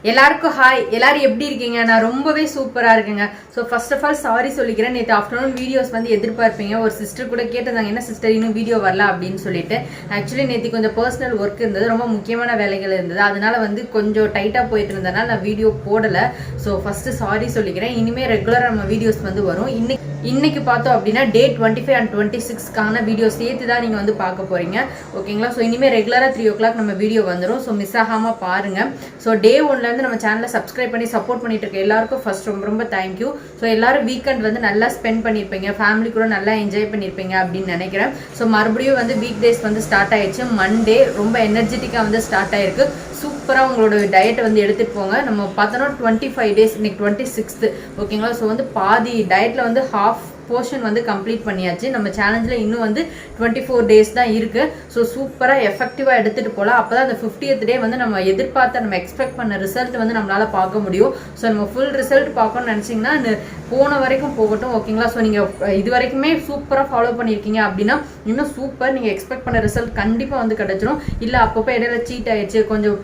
எல்லாருக்கும் ஹாய். எல்லாரும் எப்படி இருக்கீங்க? நான் ரொம்பவே சூப்பரா இருக்குங்க. So first of all sorry சொல்லிக்கிறேன். நேற்று ஆஃப்டர்நூன் வீடியோஸ் வந்து எதிர்பார்ப்பீங்க. ஒரு சிஸ்டர் கூட கேட்டிருந்தாங்க, என்ன சிஸ்டர் இன்னும் வீடியோ வரல அப்படின்னு சொல்லிட்டு. ஆக்சுவலி நேற்று கொஞ்சம் பர்சனல் ஒர்க் இருந்தது, ரொம்ப முக்கியமான வேலைகள் இருந்தது. அதனால வந்து கொஞ்சம் டைட்டாக போயிட்டு இருந்ததுனால நான் வீடியோ போடலை. ஸோ ஃபர்ஸ்ட் சாரி சொல்லிக்கிறேன். இனிமேல் ரெகுலராக நம்ம வீடியோஸ் வந்து வரும். இன்னைக்கு பார்த்தோம் அப்படின்னா டே 25 and 26க்கான வீடியோ சேர்த்து தான் நீங்கள் வந்து பார்க்க போறீங்க. ஓகேங்களா? ஸோ இனிமேல் ரெகுலராக 3 o'clock நம்ம வீடியோ வந்துடும். ஸோ மிஸ் ஆகாமல் பாருங்க. ஸோ டே 1லேருந்து நம்ம சேனலை சப்ஸ்கிரைப் பண்ணி சப்போர்ட் பண்ணிட்டு இருக்க எல்லாருக்கும் ஃபர்ஸ்ட் ரொம்ப ரொம்ப தேங்க்யூ. ஸோ எல்லாரும் வீக்கெண்ட் வந்து நல்லா ஸ்பெண்ட் பண்ணியிருப்பீங்க, ஃபேமிலி கூட நல்லா என்ஜாய் பண்ணியிருப்பீங்க அப்படின்னு நினைக்கிறேன். ஸோ மறுபடியும் வந்து வீக் டேஸ் வந்து ஸ்டார்ட் ஆயிடுச்சு. மண்டே ரொம்ப எனர்ஜெட்டிக்காக வந்து ஸ்டார்ட் ஆயிருக்கு. சூப்பராக உங்களோட டயட்டை வந்து எடுத்துகிட்டு போங்க. நம்ம பார்த்தோன்னா 25 days, இன்னைக்கு 26th. ஓகேங்களா? ஸோ வந்து பாதி டயட்டில் வந்து ஹாஃப் போர்ஷன் வந்து கம்ப்ளீட் பண்ணியாச்சு. நம்ம சேலஞ்சில் இன்னும் வந்து 24 days தான் இருக்குது. ஸோ சூப்பராக எஃபெக்டிவாக எடுத்துகிட்டு போகலாம். அப்போ தான் அந்த 50th day வந்து நம்ம எதிர்பார்த்த, நம்ம எக்ஸ்பெக்ட் பண்ண ரிசல்ட் வந்து நம்மளால் பார்க்க முடியும். ஸோ நம்ம ஃபுல் ரிசல்ட் பார்க்கணும்னு நினச்சிங்கன்னா போன வரைக்கும் போகட்டும். ஓகேங்களா? ஸோ நீங்கள் இது வரைக்குமே சூப்பராக ஃபாலோ பண்ணியிருக்கீங்க அப்படின்னா இன்னும் சூப்பர். நீங்கள் எக்ஸ்பெக்ட் பண்ண ரிசல்ட் கண்டிப்பாக வந்து கிடச்சிரும். இல்லை அப்பப்போ இடையில சீட் ஆயிடுச்சு, கொஞ்சம்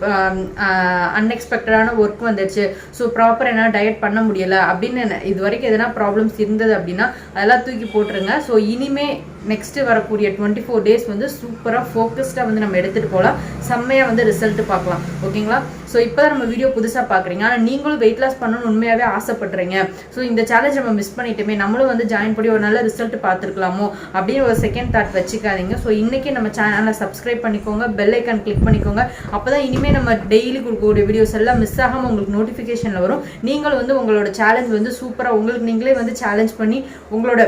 அன்எக்ஸ்பெக்டடான ஒர்க் வந்துடுச்சு, ஸோ ப்ராப்பர் என்ன டயட் பண்ண முடியலை அப்படின்னு இது வரைக்கும் எதனா ப்ராப்ளம்ஸ் இருந்தது அப்படின்னா அதெல்லாம் தூக்கி போட்டுருங்க. ஸோ இனிமே நெக்ஸ்ட் வரக்கூடிய 24 days வந்து சூப்பராக ஃபோக்கஸ்டாக வந்து நம்ம எடுத்துகிட்டு போகலாம். செம்மையாக வந்து ரிசல்ட் பார்க்கலாம். ஓகேங்களா? ஸோ இப்போ தான் நம்ம வீடியோ புதுசாக பார்க்குறீங்க, ஆனால் நீங்களும் வெயிட் லாஸ் பண்ணணும்னு உண்மையாகவே ஆசைப்படுறீங்க. ஸோ இந்த சேலஞ்ச் நம்ம மிஸ் பண்ணிட்டோமே, நம்மளும் வந்து ஜாயின் பண்ணி ஒரு நல்ல ரிசல்ட் பார்த்துருக்கலாமோ அப்படின்னு ஒரு செகண்ட் தாட் வச்சுக்காதீங்க. ஸோ இன்றைக்கி நம்ம சேனலை சப்ஸ்கிரைப் பண்ணிக்கோங்க, பெல் ஐக்கான் கிளிக் பண்ணிக்கோங்க. அப்போ தான் இனிமேல் நம்ம டெய்லி கொடுக்கக்கூடிய வீடியோஸ் எல்லாம் மிஸ் ஆகாமல் உங்களுக்கு நோட்டிஃபிகேஷனில் வரும். நீங்களும் வந்து உங்களோட சேலஞ்ச் வந்து சூப்பராக உங்களுக்கு நீங்களே வந்து சேலஞ்ச் பண்ணி உங்களோட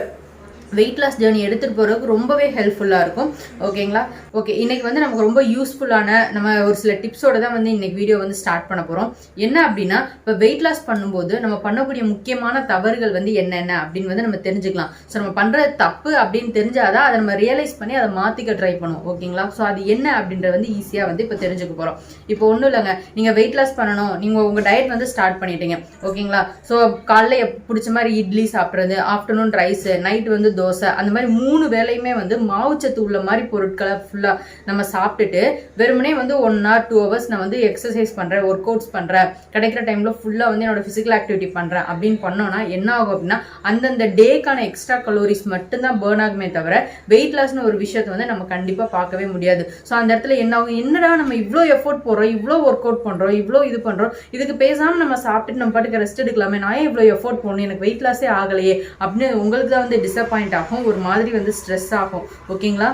வெயிட் லாஸ் ஜேர்னி எடுத்துகிட்டு போகிறதுக்கு ரொம்பவே ஹெல்ப்ஃபுல்லாக இருக்கும். ஓகேங்களா? ஓகே, இன்றைக்கி வந்து நமக்கு ரொம்ப யூஸ்ஃபுல்லான நம்ம ஒரு சில டிப்ஸோடு தான் வந்து இன்றைக்கி வீடியோ வந்து ஸ்டார்ட் பண்ண போகிறோம். என்ன அப்படின்னா, இப்போ வெயிட் லாஸ் பண்ணும்போது நம்ம பண்ணக்கூடிய முக்கியமான தவறுகள் வந்து என்னென்ன அப்படின்னு வந்து நம்ம தெரிஞ்சுக்கலாம். ஸோ நம்ம பண்ணுறது தப்பு அப்படின்னு தெரிஞ்சாதான் அதை நம்ம ரியலைஸ் பண்ணி அதை மாற்றிக்க ட்ரை பண்ணுவோம். ஓகேங்களா? ஸோ அது என்ன அப்படின்றது வந்து ஈஸியாக வந்து இப்போ தெரிஞ்சுக்க போகிறோம். இப்போ ஒன்றும் இல்லைங்க, நீங்கள் வெயிட் லாஸ் பண்ணணும், நீங்கள் உங்கள் டயட் வந்து ஸ்டார்ட் பண்ணிட்டீங்க. ஓகேங்களா? ஸோ காலைல பிடிச்ச மாதிரி இட்லி சாப்பிட்றது, ஆஃப்டர்நூன் ரைஸ், நைட் வந்து தோசை, அந்த மாதிரி 3 வேளையுமே வந்து மாவுச்சத்து உள்ள மாதிரி பொருட்களை ஃபுல்லாக நம்ம சாப்பிட்டுட்டு வெறுமனே வந்து 1 hour 2 hours நான் வந்து எக்ஸசைஸ் பண்ணுறேன், ஒர்க் அவுட்ஸ் பண்ணுறேன், கிடைக்கிற டைமில் ஃபுல்லாக வந்து என்னோட ஃபிசிக்கல் ஆக்டிவிட்டி பண்ணுறேன் அப்படின்னு பண்ணோன்னா என்ன ஆகும் அப்படின்னா, அந்தந்த டேக்கான எக்ஸ்ட்ரா கலோரிஸ் மட்டும்தான் பேர்ன் ஆகுமே தவிர வெயிட் லாஸ்னு ஒரு விஷயத்தை வந்து நம்ம கண்டிப்பாக பார்க்கவே முடியாது. ஸோ அந்த இடத்துல என்ன ஆகும், என்னடா நம்ம இவ்வளோ எஃபோர்ட் போடுறோம், இவ்வளோ ஒர்க் அவுட் பண்ணுறோம், இவ்வளோ இது பண்ணுறோம், இதுக்கு பேசாமல் நம்ம சாப்பிட்டுட்டு நம்ம பாட்டுக்கு ரெஸ்ட் எடுக்கலாமே, நான் இவ்வளோ எஃபோர்ட் போடணும், எனக்கு வெயிட் லாஸே ஆகலையே அப்படின்னு உங்களுக்கு தான் வந்து டிசப்பாயிண்ட் ஆகும், ஒரு மாதிரி வந்து ஸ்ட்ரெஸ் ஆகும். ஓகேங்களா?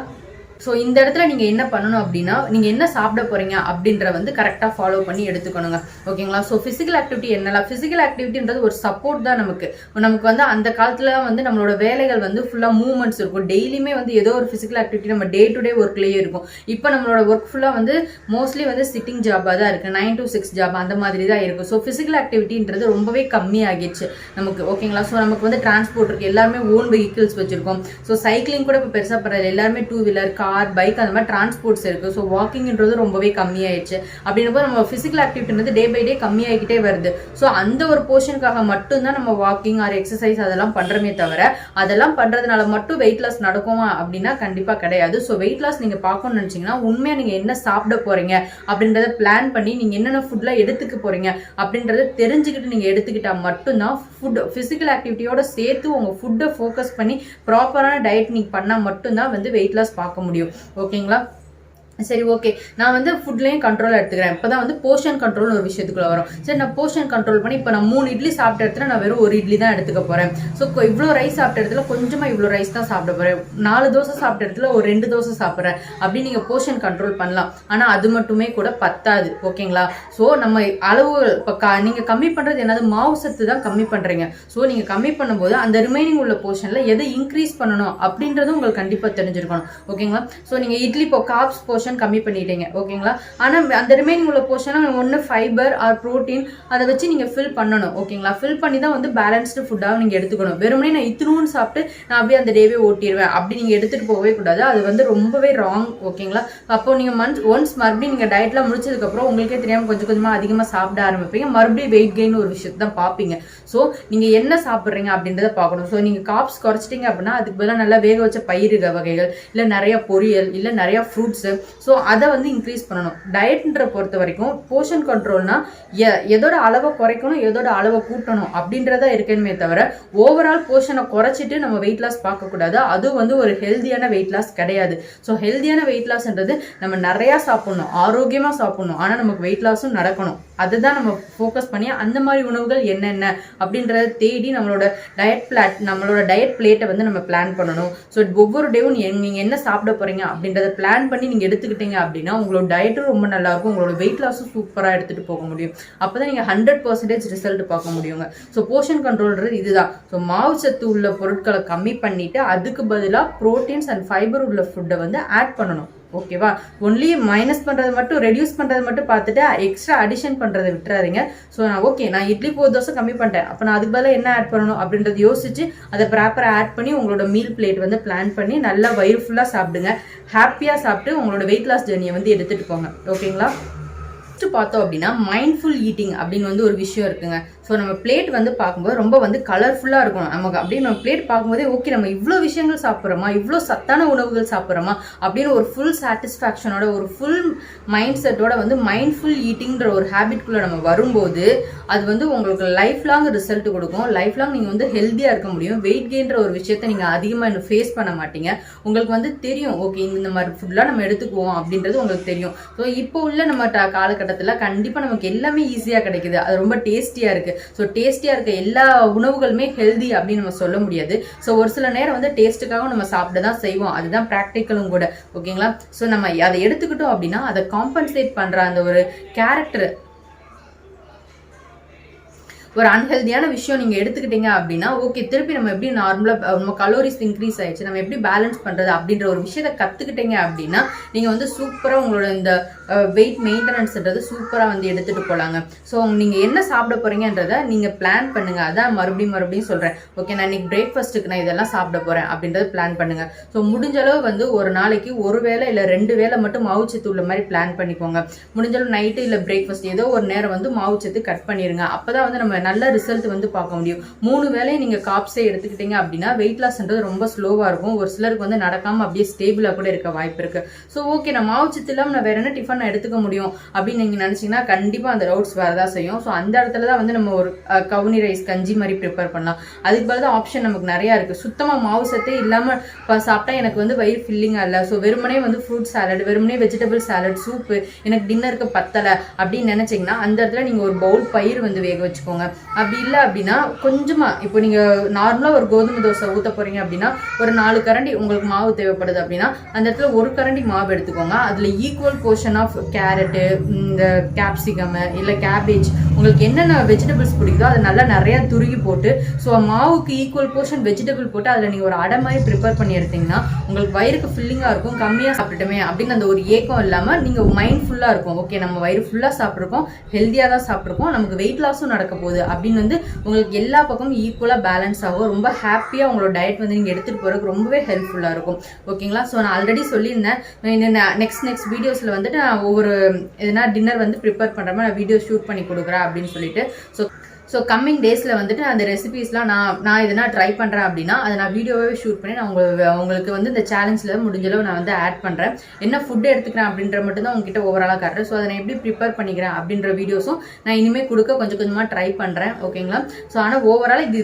ஸோ இந்த இடத்துல நீங்கள் என்ன பண்ணணும் அப்படின்னா, நீங்கள் என்ன சாப்பிட போகிறீங்க அப்படின்ற வந்து கரெக்டாக ஃபாலோ பண்ணி எடுத்துக்கணுங்க. ஓகேங்களா? ஸோ ஃபிசிக்கல் ஆக்டிவிட்டி என்னலாம், ஃபிசிக்கல் ஆக்டிவிட்டின்றது ஒரு சப்போர்ட் தான் நமக்கு வந்து அந்த காலத்தில் வந்து நம்மளோட வேலைகள் வந்து ஃபுல்லாக மூவ்மெண்ட்ஸ் இருக்கும். டெய்லியுமே வந்து ஏதோ ஒரு ஃபிசிக்கல் ஆக்டிவிட்டி நம்ம டே டு டே ஒர்க்லேயே இருக்கும். இப்போ நம்மளோட ஒர்க் ஃபுல்லாக வந்து மோஸ்ட்லி வந்து சிட்டிங் ஜாபாக தான் இருக்குது, 9 to 6 ஜாப் அந்த மாதிரி தான் இருக்கும். ஸோ ஃபிசிக்கல் ஆக்டிவிட்டின்றது ரொம்பவே கம்மியாகிடுச்சு நமக்கு. ஓகேங்களா? ஸோ நமக்கு வந்து டிரான்ஸ்போர்ட் இருக்குது, எல்லாருமே ஓன் வெஹிக்கிள்ஸ் வச்சுருக்கோம். ஸோ சைக்கிளிங் கூட இப்போ பெருசாக பரவாயில்ல, எல்லாருமே 2 வீலர், கார், பைக் அந்த மாதிரி டிரான்ஸ்போர்ட்ஸ் இருக்குது. ஸோ வாக்கிங்ன்றது ரொம்பவே கம்மியாயிடுச்சு. அப்படின்னப்போ நம்ம physical activity day by day கம்மியாகிக்கிட்டே வருது. ஸோ அந்த ஒரு போர்ஷனுக்காக மட்டும்தான் நம்ம வாக்கிங் ஆர் எக்ஸசைஸ் அதெல்லாம் பண்ணுறமே தவிர அதெல்லாம் பண்ணுறதுனால மட்டும் வெயிட் லாஸ் நடக்குமா அப்படின்னா கண்டிப்பாக கிடையாது. ஸோ வெயிட் லாஸ் நீங்கள் பார்க்கணும்னு நினச்சிங்கன்னா உண்மையாக நீங்கள் என்ன சாப்பிட போகிறீங்க அப்படின்றத பிளான் பண்ணி நீங்கள் என்னென்ன ஃபுட்லாம் எடுத்துக்க போகிறீங்க அப்படின்றத தெரிஞ்சுக்கிட்டு நீங்கள் எடுத்துக்கிட்டால் மட்டும்தான் ஃபுட் ஃபிசிக்கல் ஆக்டிவிட்டியோட சேர்த்து உங்கள் ஃபுட்டை ஃபோக்கஸ் பண்ணி ப்ராப்பரான டயட் நீங்கள் பண்ணால் மட்டும்தான் வந்து வெயிட் லாஸ் பார்க்க முடியும். ஓகேங்களா? சரி, ஓகே, நான் வந்து ஃபுட்லேயும் கண்ட்ரோல் எடுத்துக்கிறேன். இப்போ தான் வந்து போர்ஷன் கண்ட்ரோல்னு ஒரு விஷயத்துக்குள்ள வரும். சரி, நான் போர்ஷன் கண்ட்ரோல் பண்ணி இப்போ நான் 3 இட்லி சாப்பிட்ட இடத்துல நான் வெறும் 1 இட்லி தான் எடுத்துக்க போகிறேன். ஸோ இவ்வளோ ரைஸ் சாப்பிட்ட இடத்துல கொஞ்சமாக இவ்வளோ ரைஸ் தான் சாப்பிட போகிறேன். 4 தோசை சாப்பிட்ட இடத்துல ஒரு 2 தோசை சாப்பிட்றேன் அப்படின்னு நீங்கள் போர்ஷன் கண்ட்ரோல் பண்ணலாம். ஆனால் அது மட்டுமே கூட பத்தாது. ஓகேங்களா? ஸோ நம்ம அளவு இப்போ நீங்கள் கம்மி பண்ணுறது என்னது, மாவு சத்து தான் கம்மி பண்ணுறீங்க. ஸோ நீங்கள் கம்மி பண்ணும்போது அந்த ரிமைனிங் உள்ள போர்ஷனில் எதை இன்க்ரீஸ் பண்ணணும் அப்படின்றதும் உங்களுக்கு கண்டிப்பாக தெரிஞ்சிருக்கணும். ஓகேங்களா? ஸோ நீங்கள் இட்லி இப்போ கார்ப்ஸ் போர்ஷன் கம்மி பண்ணிட்டீங்க. ஓகேங்களா? ஆனால் அந்த ரிமைனிங் உள்ள போர்ஷனை ஒன்று ஃபைபர் ஆர் ப்ரோட்டீன் அதை வச்சு நீங்கள் ஃபில் பண்ணணும். ஓகேங்களா? ஃபில் பண்ணி தான் வந்து பேலன்ஸ்டு ஃபுட்டாக நீங்கள் எடுத்துக்கணும். வெறுமனே நான் இத்தினூன்னு சாப்பிட்டு நான் அப்படியே அந்த டேவே ஓட்டிடுவேன் அப்படி நீங்கள் எடுத்துகிட்டு போகவே கூடாது. அது வந்து ரொம்பவே ராங். ஓகேங்களா? அப்போ நீங்கள் ஒன்ஸ் மறுபடியும் நீங்கள் டயட்லாம் முடிச்சதுக்கப்புறம் உங்களுக்கே தெரியாமல் கொஞ்சம் கொஞ்சமாக அதிகமாக சாப்பிட ஆரம்பிப்பீங்க. மறுபடியும் வெயிட் கெயின் ஒரு விஷயத்தை தான் பார்ப்பீங்க. ஸோ நீங்கள் என்ன சாப்பிட்றீங்க அப்படின்றத பார்க்கணும். ஸோ நீங்கள் கார்ப்ஸ் குறைச்சிட்டிங்க அப்படின்னா அதுக்கு பதிலாக நல்லா வேக வச்ச பயிறு வகைகள், இல்லை நிறைய பொரியல், இல்லை நிறைய ஃப்ரூட்ஸு, ஸோ அதை வந்து இன்க்ரீஸ் பண்ணணும். டயட்ன்ற பொறுத்த வரைக்கும் போர்ஷன் கண்ட்ரோல்னா எதோட அளவை குறைக்கணும், எதோட அளவை கூட்டணும் அப்படின்றத இருக்கணுமே தவிர ஓவரால் போர்ஷனை குறைச்சிட்டு நம்ம வெயிட் லாஸ் பார்க்கக்கூடாது. அது வந்து ஒரு ஹெல்தியான வெயிட் லாஸ் கிடையாது. ஸோ ஹெல்தியான வெயிட் லாஸ்ன்றது நம்ம நிறையா சாப்பிடணும், ஆரோக்கியமாக சாப்பிடணும், ஆனால் நமக்கு வெயிட் லாஸும் நடக்கணும். அதுதான் நம்ம ஃபோக்கஸ் பண்ணி அந்த மாதிரி உணவுகள் என்னென்ன அப்படின்றத தேடி நம்மளோட டயட் பிளேட்டை வந்து நம்ம பிளான் பண்ணணும். ஸோ ஒவ்வொரு டேவும் நீங்கள் என்ன சாப்பிட போகிறீங்க அப்படின்றத பிளான் பண்ணி நீங்கள் எடுத்துக்கிட்டீங்க அப்படின்னா உங்களோட டயட்டும் ரொம்ப நல்லாயிருக்கும், உங்களோட வெயிட் லாஸும் சூப்பராக எடுத்துகிட்டு போக முடியும். அப்போ தான் நீங்கள் 100% ரிசல்ட் பார்க்க முடியுங்க. ஸோ போர்ஷன் கண்ட்ரோல்ன்றது இதுதான். ஸோ மாவு சத்து உள்ள பொருட்களை கம்மி பண்ணிவிட்டு அதுக்கு பதிலாக ப்ரோட்டீன்ஸ் அண்ட் ஃபைபர் உள்ள ஃபுட்டை வந்து ஆட் பண்ணணும். ஓகேவா? ஒன்லி மைனஸ் பண்ணுறது மட்டும், ரெடியூஸ் பண்ணுறது மட்டும் பார்த்துட்டு எக்ஸ்ட்ரா அடிஷன் பண்ணுறதை விட்டுறாதீங்க. ஸோ நான் இட்லி 4 தோசை கம்மி பண்ணிட்டேன், அப்போ நான் அதுக்கு பதிலாக என்ன ஆட் பண்ணணும் அப்படின்றத யோசிச்சு அதை ப்ராப்பராக ஆட் பண்ணி உங்களோட மீல் பிளேட் வந்து பிளான் பண்ணி நல்லா வயிறு ஃபுல்லாக சாப்பிடுங்க. ஹாப்பியாக சாப்பிட்டு உங்களோட வெயிட் லாஸ் ஜர்னியை வந்து எடுத்துகிட்டு போங்க. ஓகேங்களா? பார்த்தோம் அப்படின்னா மைண்ட்ஃபுல் ஈட்டிங் அப்படின்னு வந்து ஒரு விஷயம் இருக்குங்க. ஸோ நம்ம பிளேட் வந்து பார்க்கும்போது ரொம்ப வந்து கலர்ஃபுல்லாக இருக்கணும் நமக்கு. அப்படின்னு நம்ம பிளேட் பார்க்கும்போதே ஓகே நம்ம இவ்வளோ விஷயங்கள் சாப்பிட்றோமா, இவ்வளோ சத்தான உணவுகள் சாப்பிட்றோமா அப்படின்னு ஒரு ஃபுல் சாட்டிஸ்ஃபேக்ஷனோட, ஒரு ஃபுல் மைண்ட் செட்டோட வந்து மைண்ட்ஃபுல் ஈட்டிங்கிற ஒரு ஹேபிட்குள்ளே நம்ம வரும்போது அது வந்து உங்களுக்கு லைஃப் லாங் ரிசல்ட் கொடுக்கும். லைஃப் லாங் நீங்கள் வந்து ஹெல்த்தியாக இருக்க முடியும். வெயிட் கெயின்ற ஒரு விஷயத்த நீங்கள் அதிகமாக இன்னும் ஃபேஸ் பண்ண மாட்டீங்க. உங்களுக்கு வந்து தெரியும் ஓகே இந்த மாதிரி ஃபுட்லாம் நம்ம எடுத்துக்குவோம் அப்படின்றது உங்களுக்கு தெரியும். ஸோ இப்போ உள்ள நம்ம காலகட்டத்தில் கண்டிப்பாக நமக்கு எல்லாமே ஈஸியாக கிடைக்குது, அது ரொம்ப டேஸ்டியாக இருக்குது. ஸோ டேஸ்டியாக இருக்க எல்லா உணவுகளுமே ஹெல்தி அப்படின்னு நம்ம சொல்ல முடியாது. ஸோ ஒரு சில நேரம் வந்து டேஸ்ட்டுக்காக நம்ம சாப்பிட தான் செய்வோம், அதுதான் ப்ராக்டிக்கலும் கூட. ஓகேங்களா? ஸோ நம்ம அதை எடுத்துக்கிட்டோம் அப்படின்னா அதை காம்பன்சேட் பண்ணுற அந்த ஒரு கேரக்டர், ஒரு அன்ஹெல்தியான விஷயம் நீங்கள் எடுத்துக்கிட்டீங்க அப்படின்னா ஓகே திருப்பி நம்ம எப்படி நார்மலாக நம்ம கலோரிஸ் இன்க்ரீஸ் ஆயிடுச்சு, நம்ம எப்படி பேலன்ஸ் பண்ணுறது அப்படின்ற ஒரு விஷயத்தை கற்றுக்கிட்டீங்க அப்படின்னா நீங்கள் வந்து சூப்பராக உங்களோட இந்த வெயிட் மெயின்டெனன்ஸ்ன்றது சூப்பராக வந்து எடுத்துகிட்டு போகலாங்க. ஸோ நீங்கள் என்ன சாப்பிட போகிறீங்கன்றதை நீங்கள் பிளான் பண்ணுங்கள். அதான் மறுபடியும் சொல்கிறேன். ஓகே நான் இன்னைக்கு பிரேக்ஃபாஸ்ட்டுக்கு நான் இதெல்லாம் சாப்பிட போகிறேன் அப்படின்றது பிளான் பண்ணுங்கள். ஸோ முடிஞ்சளவு வந்து ஒரு நாளைக்கு ஒரு வேளை இல்லை 2 வேளை மட்டும் மாவுச்சத்து உள்ள மாதிரி பிளான் பண்ணிக்கோங்க. முடிஞ்சளவு நைட்டு இல்லை பிரேக்ஃபாஸ்ட் ஏதோ ஒரு நேரம் வந்து மாவுச்சத்து கட் பண்ணிடுங்க. அப்போ தான் வந்து நம்ம நல்ல ரிசல்ட் வந்து பார்க்க முடியும். 3 வேளையை நீங்கள் காப்ஸே எடுத்துக்கிட்டீங்க அப்படின்னா வெயிட் லாஸ்ன்றது ரொம்ப ஸ்லோவாக இருக்கும். ஒரு சிலருக்கு வந்து நடக்காமல் அப்படியே ஸ்டேபிளாக கூட இருக்க வாய்ப்பு இருக்குது. ஸோ ஓகே நான் மாவுச்சத்து இல்லாமல் நான் வேற என்ன டிஃபன் எடுத்துக்க முடியும் அப்படின்னு நீங்கள் நினச்சிங்கன்னா கண்டிப்பாக அந்த டவுட்ஸ் வரதான் செய்யும். ஸோ அந்த இடத்துல தான் வந்து நம்ம ஒரு கவுனி ரைஸ் கஞ்சி மாதிரி ப்ரிப்பேர் பண்ணலாம். அதுக்கு பதில் தான் ஆப்ஷன் நமக்கு நிறையா இருக்குது. சுத்தமாக மாவு சத்தே இல்லாமல் சாப்பிட்டா எனக்கு வந்து வயிறு ஃபில்லிங்காக இல்லை, ஸோ வெறுமனே வந்து ஃப்ரூட் சாலட், வெறுமனே வெஜிடபிள் சாலட், சூப்பு எனக்கு டின்னருக்கு பத்தலை அப்படின்னு நினச்சிங்கன்னா அந்த இடத்துல நீங்கள் ஒரு பவுல் பயிர் வந்து வேக வச்சுக்கோங்க. அப்படி இல்லை அப்படின்னா கொஞ்சமாக இப்போ நீங்கள் நார்மலாக ஒரு கோதுமை தோசை ஊற்ற போகிறீங்க அப்படின்னா ஒரு 4 கரண்டி உங்களுக்கு மாவு தேவைப்படுது அப்படின்னா அந்த இடத்துல 1 கரண்டி மாவு எடுத்துக்கோங்க. அதில் ஈக்குவல் போர்ஷன் ஆஃப் கேரட்டு, இந்த கேப்சிகம் இல்லை கேபேஜ், உங்களுக்கு என்னென்ன வெஜிடபிள்ஸ் பிடிக்குதோ அதை நல்லா நிறையா துருகி போட்டு ஸோ மாவுக்கு ஈக்குவல் போர்ஷன் வெஜிடபிள் போட்டு அதில் நீங்கள் ஒரு அடை மாதிரி ப்ரிப்பேர் பண்ணி எடுத்தீங்கன்னா உங்களுக்கு வயிறுக்கு ஃபில்லிங்காக இருக்கும். கம்மியாக சாப்பிட்டுட்டுமே அப்படின்னு அந்த ஒரு ஏக்கம் இல்லாமல் நீங்கள் மைண்ட் ஃபுல்லாக இருக்கும். ஓகே நம்ம வயிறு ஃபுல்லாக சாப்பிட்ருக்கோம், ஹெல்த்தியாக தான் சாப்பிட்ருக்கோம், நமக்கு வெயிட் லாஸும் நடக்க போகுது அப்படின்னு வந்து உங்களுக்கு எல்லா பக்கமும் ஈக்குவலாக பேலன்ஸ் ஆகும். ரொம்ப ஹாப்பியாக உங்களோட டயட் வந்து நீங்கள் எடுத்துகிட்டு போகிறதுக்கு ரொம்பவே ஹெல்ப்ஃபுல்லாக இருக்கும். ஓகேங்களா? ஸோ நான் ஆல்ரெடி சொல்லியிருந்தேன் நெக்ஸ்ட் வீடியோஸில் வந்துட்டு நான் ஒவ்வொரு எதனா டின்னர் வந்து ப்ரிப்பேர் பண்ணுற மாதிரி நான் வீடியோ ஷூட் பண்ணி கொடுக்குறேன் அப்படின்னு சொல்லிட்டு. ஸோ கம்மிங் டேஸில் வந்துட்டு அந்த ரெசிபீஸ்லாம் நான் எதனா ட்ரை பண்ணுறேன் அப்படின்னா அதை நான் வீடியோவே ஷூட் பண்ணி நான் உங்களுக்கு வந்து இந்த சேலஞ்சில் முடிஞ்சளவு நான் வந்து ஆட் பண்ணுறேன். என்ன ஃபுட் எடுத்துக்கிறேன் அப்படின்ற மட்டும் தான் உங்ககிட்ட ஓவராலாக காட்டுறேன். ஸோ அதை நான் எப்படி ப்ரிப்பேர் பண்ணிக்கிறேன் அப்படின்ற வீடியோஸும் நான் இனிமேல் கொடுக்க கொஞ்சம் கொஞ்சமாக ட்ரை பண்ணுறேன். ஓகேங்களா? ஸோ ஆனால் ஓவரால் இது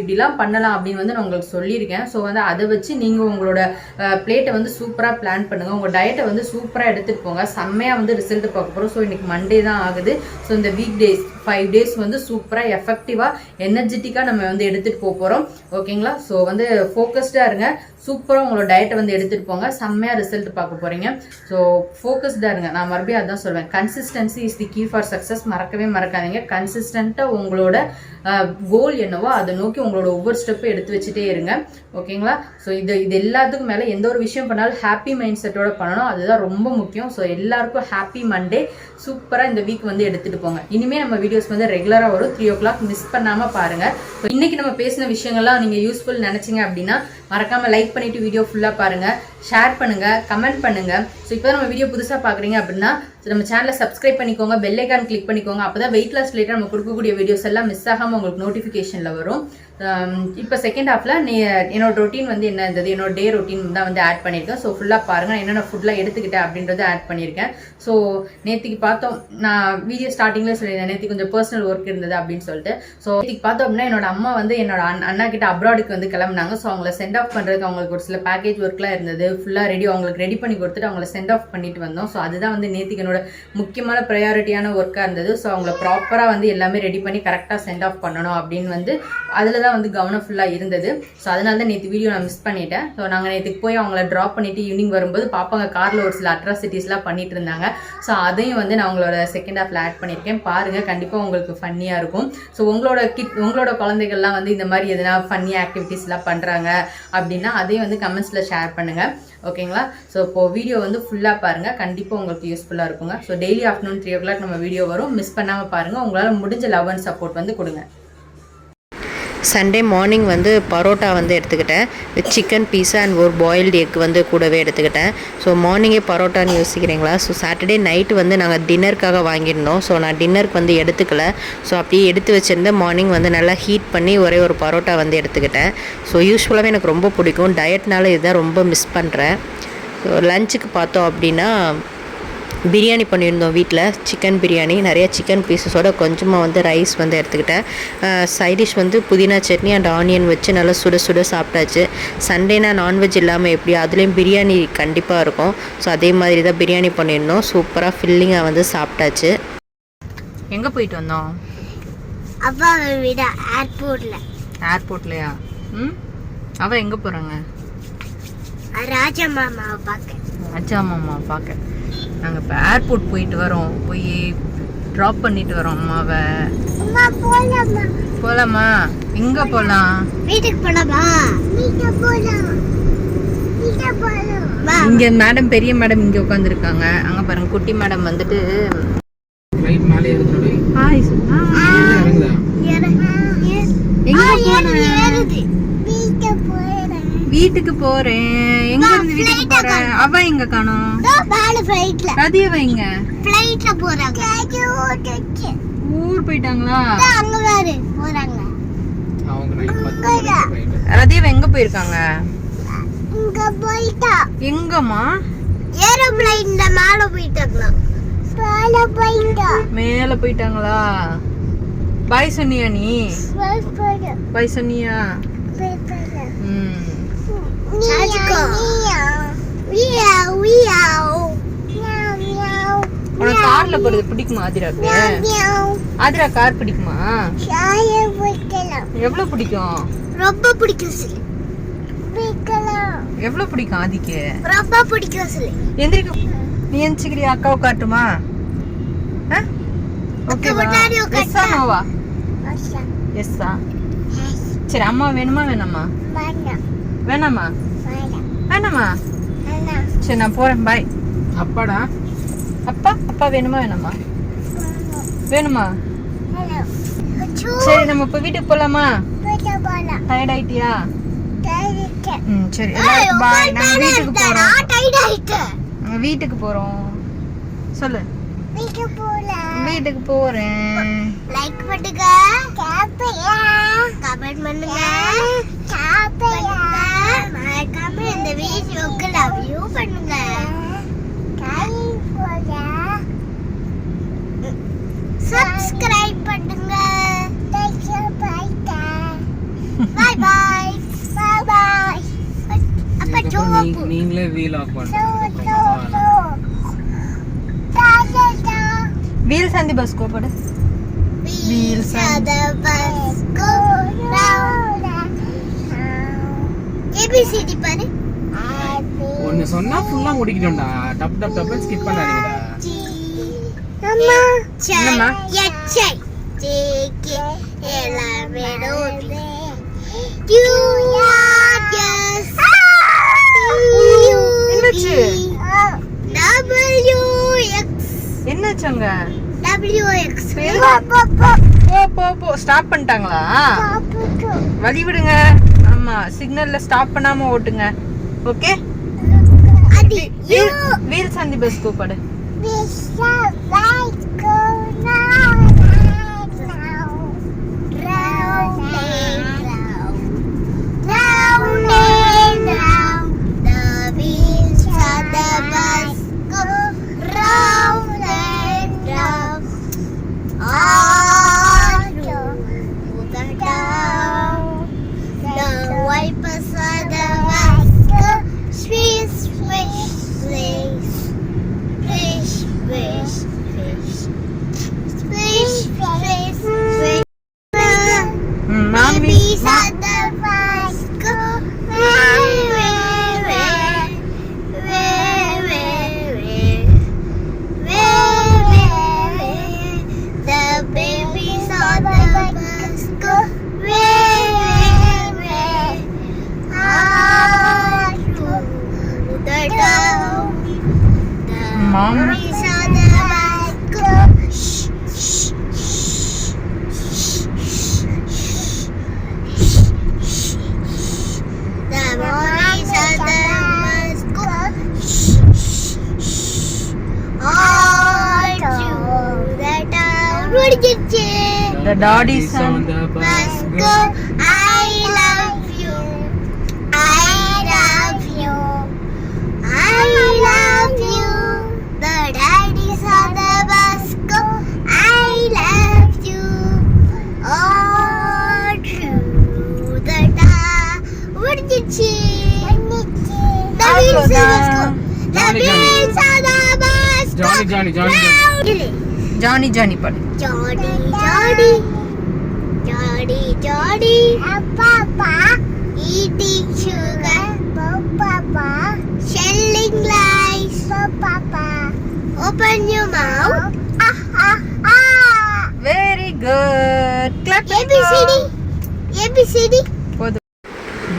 இப்படிலாம் பண்ணலாம் அப்படின்னு வந்து நான் உங்களுக்கு சொல்லியிருக்கேன். ஸோ வந்து அதை வச்சு நீங்கள் உங்களோட பிளேட்டை வந்து சூப்பராக பிளான் பண்ணுங்கள். உங்கள் டயட்டை வந்து சூப்பராக எடுத்துகிட்டு போங்க. செம்மையாக வந்து ரிசல்ட் பார்க்க போகிறோம். ஸோ இன்றைக்கி மண்டே தான் ஆகுது. ஸோ இந்த வீக் டேஸ் 5 days வந்து சூப்பராக எஃபெக்டிவாக எனர்ஜெட்டிக்காக நம்ம வந்து எடுத்துகிட்டு போகிறோம். ஓகேங்களா? ஸோ வந்து ஃபோக்கஸ்டாக இருங்க, சூப்பராக உங்களோட டயட்டை வந்து எடுத்துகிட்டு போங்க, செம்மையாக ரிசல்ட் பார்க்க போகிறீங்க. ஸோ ஃபோக்கஸ்டாக இருங்க. நான் மறுபடியும் அதான் சொல்வேன், consistency is the key for success. மறக்கவே மறக்காதீங்க. கன்சிஸ்டண்ட்டாக உங்களோட கோல் என்னவோ அதை நோக்கி உங்களோட ஒவ்வொரு ஸ்டெப்பும் எடுத்து வச்சுட்டே இருங்க. ஓகேங்களா? ஸோ இது எல்லாத்துக்கும் மேலே எந்த ஒரு விஷயம் பண்ணாலும் ஹாப்பி மைண்ட் செட்டோட பண்ணணும், அதுதான் ரொம்ப முக்கியம். ஸோ எல்லாருக்கும் ஹாப்பி மண்டே. சூப்பராக இந்த வீக் வந்து எடுத்துகிட்டு போங்க. இனிமேல் நம்ம வீடியோஸ் வந்து ரெகுலராக வரும். 3 o'clock மிஸ் பண்ணாமல் பாருங்கள். ஸோ இன்றைக்கி நம்ம பேசின விஷயங்கள்லாம் நீங்கள் யூஸ்ஃபுல் நினச்சிங்க அப்படின்னா மறக்காமல் லைக் பண்ணிவிட்டு வீடியோ ஃபுல்லாக பாருங்கள். ஷேர் பண்ணுங்கள், கமெண்ட் பண்ணுங்கள். ஸோ இப்போ நம்ம வீடியோ புதுசாக பார்க்குறீங்க அப்படின்னா நம்ம சேனலை சப்ஸ்கிரைப் பண்ணிக்கோங்க, பெல் ஐக்கான் கிளிக் பண்ணிக்கோங்க. அப்போ தான் வெயிட் லாஸ் ரிலேட்டட் நம்ம கொடுக்கக்கூடிய வீடியோஸ் எல்லாம் மிஸ் ஆகாமல் உங்களுக்கு நோட்டிஃபிகேஷனில் வரும். இப்போ செகண்ட் ஹாஃபில் என்னோட ரொட்டீன் வந்து என்ன இருந்தது, என்னோட டே ரொட்டீன் தான் வந்து ஆட் பண்ணியிருக்கேன். ஸோ ஃபுல்லாக பாருங்கள், என்னென்ன ஃபுட்லாம் எடுத்துக்கிட்டேன் அப்படின்றத ஆட் பண்ணியிருக்கேன். ஸோ நேற்றுக்கு பார்த்தோம், நான் வீடியோ ஸ்டார்டிங்கில் சொல்லியிருந்தேன் நேற்றுக்கு கொஞ்சம் பர்சனல் ஒர்க் இருந்தது அப்படின்னு சொல்லிட்டு. ஸோ நேற்றுக்கு பார்த்தோம் அப்படின்னா என்னோட அம்மா வந்து என்னோட அண்ணா கிட்ட அப்ராடுக்கு வந்து கிளம்புனாங்க. ஸோ அவங்கள சென்ட் ஆஃப் பண்ணுறதுக்கு அவங்களுக்கு ஒரு சில பேக்கேஜ் ஒர்க்லாம் இருந்தது. ஃபுல்லாக அவங்களுக்கு ரெடி பண்ணி கொடுத்துட்டு அவங்கள சென்ட் ஆஃப் பண்ணிட்டு வந்தோம். ஸோ அதுதான் வந்து நேற்றுக்கு என்னோட முக்கியமான ப்ரையாரிட்டியான ஒர்க்காக இருந்தது. ஸோ அவங்கள ப்ராப்பராக வந்து எல்லாமே ரெடி பண்ணி கரெக்டாக சென்ட் ஆஃப் பண்ணணும் அப்படின்னு வந்து அதில் தான் வந்து கவனம் ஃபுல்லாக இருந்தது. ஸோ அதனால தான் நேற்று வீடியோ நான் மிஸ் பண்ணிட்டேன். ஸோ நாங்கள் நேற்றுக்கு போய் அவங்கள ட்ராப் பண்ணிவிட்டு ஈவினிங் வரும்போது பாப்பாங்க காரில் ஒரு சில அட்ராசிட்டிஸ்லாம் பண்ணிட்டு இருந்தாங்க. ஸோ அதையும் வந்து நான் உங்களோட செகண்ட் ஹாஃபில் ஆட் பண்ணியிருக்கேன். பாருங்கள், கண்டிப்பாக உங்களுக்கு ஃபன்னியாக இருக்கும். ஸோ உங்களோட குழந்தைகள்லாம் வந்து இந்த மாதிரி எதனா ஃபன்னி ஆக்டிவிட்டீஸ்லாம் பண்ணுறாங்க அப்படின்னா அதையும் வந்து கமெண்ட்ஸில் ஷேர் பண்ணுங்கள். ஓகேங்களா? ஸோ இப்போது வீடியோ வந்து ஃபுல்லாக பாருங்கள், கண்டிப்பாக உங்களுக்கு யூஸ்ஃபுல்லாக இருக்குங்க. ஸோ டெய்லி ஆஃப்டர்நூன் 3 o'clock நம்ம வீடியோ வரும், மிஸ் பண்ணாமல் பாருங்கள். உங்களால் முடிஞ்ச லவ் அண்ட் சப்போர்ட் வந்து கொடுங்க. சண்டே மார்னிங் வந்து பரோட்டா வந்து எடுத்துக்கிட்டேன் வித் சிக்கன் பீஸா அண்ட் ஒரு பாயில்டு எக் வந்து கூடவே எடுத்துக்கிட்டேன். ஸோ மார்னிங்கே பரோட்டான்னு யோசிக்கிறீங்களா? ஸோ சாட்டர்டே நைட்டு வந்து நாங்கள் டின்னருக்காக வாங்கியிருந்தோம். ஸோ நான் டின்னருக்கு வந்து எடுத்துக்கல. ஸோ அப்படியே எடுத்து வச்சுருந்தேன். மார்னிங் வந்து நல்லா ஹீட் பண்ணி ஒரே ஒரு பரோட்டா வந்து எடுத்துக்கிட்டேன். ஸோ யூஸ்ஃபுல்லாகவே எனக்கு ரொம்ப பிடிக்கும். டயட்னால இதுதான் ரொம்ப மிஸ் பண்ணுறேன். ஸோ லஞ்சுக்கு பார்த்தோம் அப்படின்னா பிரியாணி பண்ணியிருந்தோம் வீட்டில், சிக்கன் பிரியாணி. நிறைய சிக்கன் பீஸஸோட கொஞ்சமாக வந்து ரைஸ் வந்து எடுத்துக்கிட்டேன். சைடிஷ் வந்து புதினா சட்னி அண்ட் ஆனியன் வச்சு நல்லா சுட சுட சாப்பிட்டாச்சு. சண்டேனா நான்வெஜ் இல்லாமல் எப்படி, அதுலேயும் பிரியாணி கண்டிப்பாக இருக்கும். ஸோ அதே மாதிரி தான் பிரியாணி பண்ணியிருந்தோம். சூப்பராக ஃபில்லிங்காக வந்து சாப்பிட்டாச்சு. எங்கே போயிட்டு வந்தோம்? அப்பா விட ஏர்போர்ட்லையா? அவள் எங்கே போகிறாங்க? ராஜா மாமாவை பார்க்க. நாங்கள் இப்போ ஏர்போர்ட் போயிட்டு வரோம், போய் ட்ராப் பண்ணிட்டு வரோம் அம்மாவை. போகலாமா? எங்கே போகலாம்? வீட்டுக்கு போகலாமா? இங்கே மேடம், பெரிய மேடம் இங்கே உட்காந்துருக்காங்க. அங்கே பாருங்க, குட்டி மேடம் வந்துட்டு வீட்டுக்கு போறேன். எங்க இருந்து வீட்டுக்கு போறேன்? அவ எங்க காணோம்? ரதியவ எங்க? ஃளைட்ல போறாங்க. ஊர் போயிட்டாங்களா? அங்க வேற போறாங்க. ரதியவ எங்க போயிருக்காங்க? இங்க போயிட்டா. எங்கம்மா? ஏரோப்ளேன்ல மேல போயிட்டாங்களா? மேல போயிட்டாங்களா? பாய் சொன்னியா நீ? பாய் சொன்னியா? உனக்கு கார்ல போறது பிடிக்குமா? ஆதிராக்கு ஆதிரா கார் பிடிக்குமா? எவ்வளவு பிடிக்கும்? ரொம்ப பிடிக்கும். எவ்வளவு பிடிக்கும் ஆதிக்கு? ரொம்ப பிடிக்கும். எந்திரிக்க நீ எந்திரிக்கிறியா? அக்காவை காட்டுமா? ஓகேவா? எஸ்ஸா நோவா? எஸ்ஸா? சரி, அம்மா வேணுமா வேணாமா? வேணாமா? வேணாமா? சரி, நான் போறேன். பாய். அப்பாடா? அப்பா வேணுமா வேணாமா? வேணுமா? சரி, நம்ம இப்ப வீட்டுக்கு போலாமா? டயர்ட் ஆயிட்டியா? சரி, எல்லாருக்கும் பாய். நாங்க வீட்டுக்கு போறோம். சொல்லு. வீட்டுக்கு போறேன். லைக் பண்ணுங்க, கமெண்ட் பண்ணுங்க, மறக்காம இந்த வீடியோக்கு லவ் யூ பண்ணுங்க. சப்ஸ்கிரைப் பண்ணுங்க. Bye bye. அப்ப ஜோப்பு நீங்களே வீல் ஆஃப் பண்ணுங்க. வீல் சந்தி பஸ் கோ படு. வீல் சந்தி பஸ் கோ ரவுண்ட். ABCD பாரு. ஒன்னு சொன்னா ஃபுல்லா முடிக்கிட்டோம்டா. டப் டப் டப் ஸ்கிப் பண்ணாதீங்கடா. அம்மா என்னம்மா? எச்சை ஜேகே எலவேடோ யூ யாஸ் என்னாச்சு? WX என்னாச்சுங்க? WX போ ஸ்டாப் பண்ணிட்டாங்களா? வழி விடுங்க. ஆமா, சிக்னல்ல ஸ்டாப் பண்ணாம ஓட்டுங்க. ஓகே. வீல் சந்தி பஸ் கூப்பிடு. We shall like go now, now, round and round, round and round. The wheels of the bus go round and round. All through the town, the wipers of the bus go swish, swish, swish. Fish, fish, fish. Fish, fish, fish. Babies at the bus go way, way, way. Way, way, way. Way, way, way. The babies on the bus go way, way, way. All through the town. Mom. Babies on the bus go shh, shh, shh, shh, shh. The babies on the bus go shh, shh, shh. All through the town. The daddy's on the Bus go. I love you. I love you. I love you. The daddies on the bus go. I love you. All through the town. முடிஞ்சிச்சு. The wheels on the bus go. The Johnny, wheels on the bus go. Johnny, Johnny, Johnny. Johnny Johnny பாடு. Johnny, Johnny, Johnny, Johnny. Papa, eating sugar. Papa, shelling lies. Papa, open your mouth. Ah, ah, ah. Very good. Clap. ABCD, ABCD. போதும்.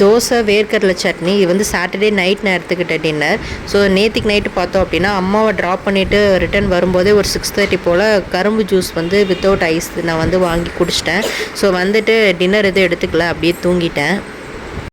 தோசை வேர்க்கடலை சட்னி. இது வந்து Saturday night நான் எடுத்துக்கிட்ட dinner. So நேற்றுக்கு night பார்த்தோம் அப்படின்னா அம்மாவை ட்ராப் பண்ணிவிட்டு ரிட்டர்ன் வரும்போதே ஒரு 6:30 போல் கரும்பு ஜூஸ் வந்து வித்தவுட் ஐஸ் நான் வந்து வாங்கி குடிச்சிட்டேன். ஸோ வந்துட்டு டின்னர் எதுவும் எடுத்துக்கல, அப்படியே தூங்கிட்டேன்.